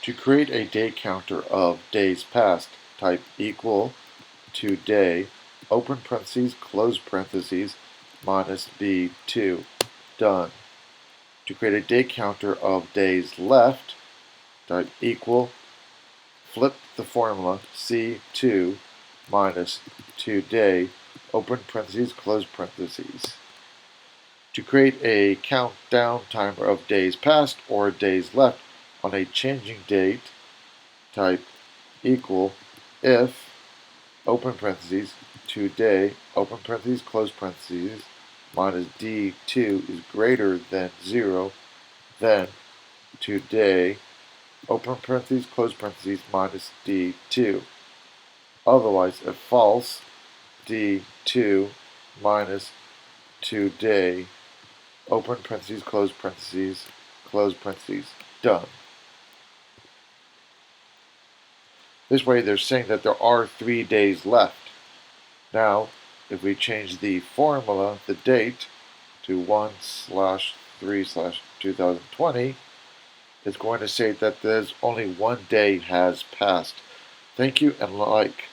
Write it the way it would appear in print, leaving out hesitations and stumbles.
To create a day counter of days past, type equal to day, open parentheses, close parentheses, minus B2. Done. To create a day counter of days left, type equal, flip the formula C2 minus 2day, open parentheses, close parentheses. To create a countdown timer of days past or days left on a changing date, type equal if, open parentheses, today, open parentheses, close parentheses, minus D2 is greater than 0, then today, open parentheses, close parentheses, minus D2. Otherwise, if false, D2 minus today, open parentheses, close parentheses, done. This way they're saying that there are 3 days left. Now, if we change the formula, the date, to 1/3/2020, it's going to say that there's only 1 day has passed. Thank you and like.